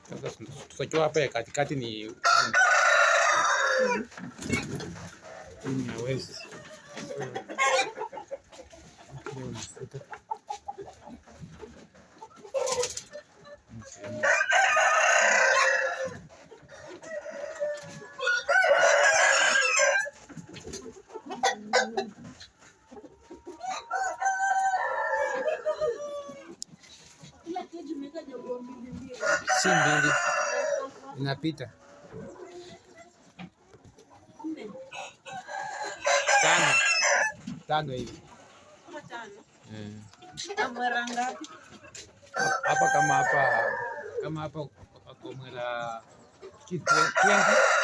Sasa tutakiwa hapa ya katikati ni ya west. Si mbili inapita 5 hivi hapa, kama hapa kwa mwera 20.